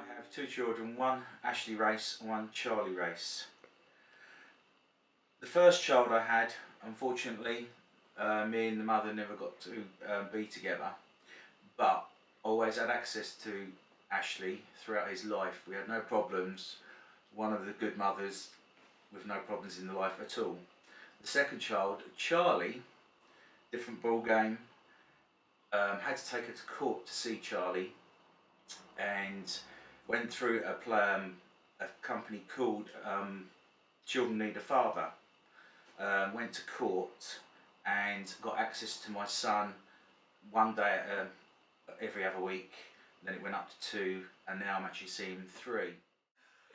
I have two children, one Ashley Race and one Charlie Race. The first child I had, unfortunately, me and the mother never got to be together, but always had access to Ashley throughout his life. We had no problems. One of the good mothers with no problems in the life at all. The second child, Charlie, different ball game. Had to take her to court to see Charlie, and went through a company called Children Need a Father. Went to court and got access to my son one day every other week. Then it went up to 2, and now I'm actually seeing 3.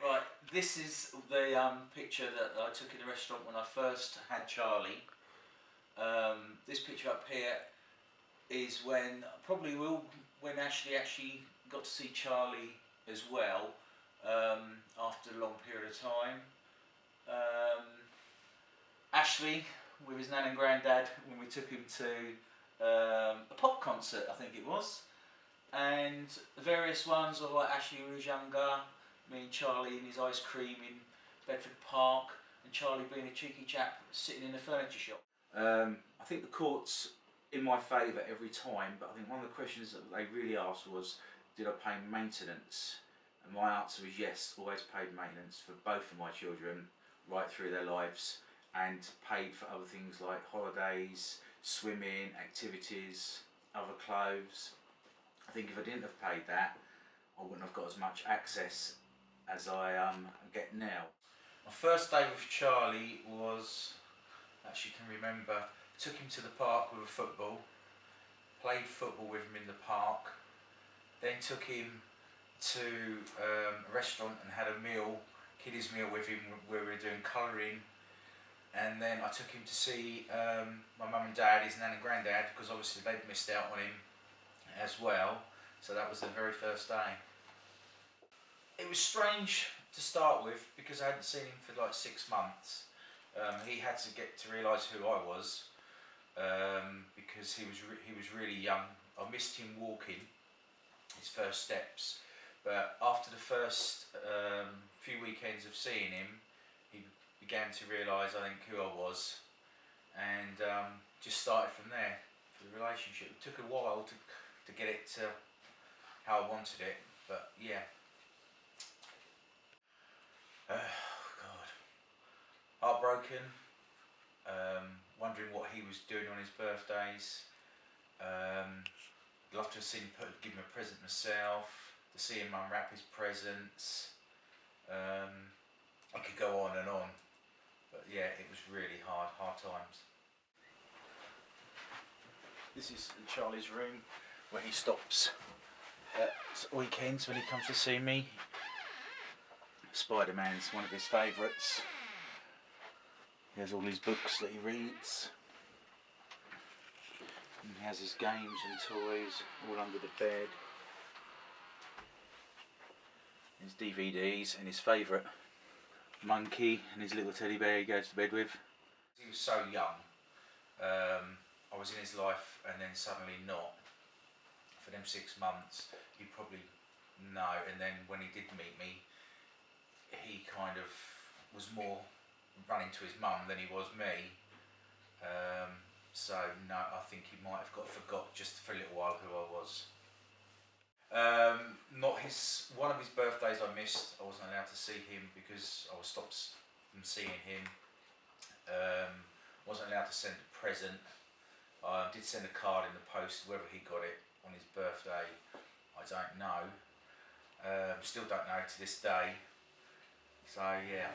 Right, this is the picture that I took in the restaurant when I first had Charlie. This picture up here is when when Ashley actually got to see Charlie as well, after a long period of time. Ashley with his nan and granddad when we took him to a pop concert, I think it was, and various ones of like Ashley when he was younger, me and Charlie in his ice cream in Bedford Park, and Charlie being a cheeky chap sitting in a furniture shop. I think the court's in my favour every time, but I think one of the questions that they really asked was, did I pay maintenance? And my answer was yes, always paid maintenance for both of my children right through their lives, and paid for other things like holidays, swimming, activities, other clothes. I think if I didn't have paid that, I wouldn't have got as much access as I get now. My first day with Charlie was, actually can remember, took him to the park with a football, played football with him in the park, then took him to a restaurant and had a meal, kiddies meal with him where we were doing colouring, and then I took him to see my mum and dad, his nan and granddad, because obviously they'd missed out on him as well, so that was the very first day. It was strange to start with because I hadn't seen him for like 6 months. He had to get to realise who I was, because he was really young. I missed him walking, his first steps, but after the first few weekends of seeing him, he began to realise, I think, who I was, and just started from there for the relationship. It took a while to get it to how I wanted it, but yeah. God. Heartbroken, wondering what he was doing on his birthdays. Love to have seen him give him a present myself, to see him unwrap his presents. I could go on and on, but yeah, it was really hard times. This is Charlie's room where he stops at weekends when he comes to see me. Spider-Man's one of his favourites. He has all his books that he reads. And he has his games and toys all under the bed. His DVDs and his favourite monkey and his little teddy bear he goes to bed with. He was so young. I was in his life and then suddenly not. For them 6 months, you probably know, and then when he did meet me, he kind of was more running to his mum than he was me. So no, I think he might have forgot just for a little while who I was. One of his birthdays I missed. I wasn't allowed to see him because I was stopped from seeing him. Wasn't allowed to send a present. I did send a card in the post. Whether he got it on his birthday, I don't know. Still don't know to this day. So yeah.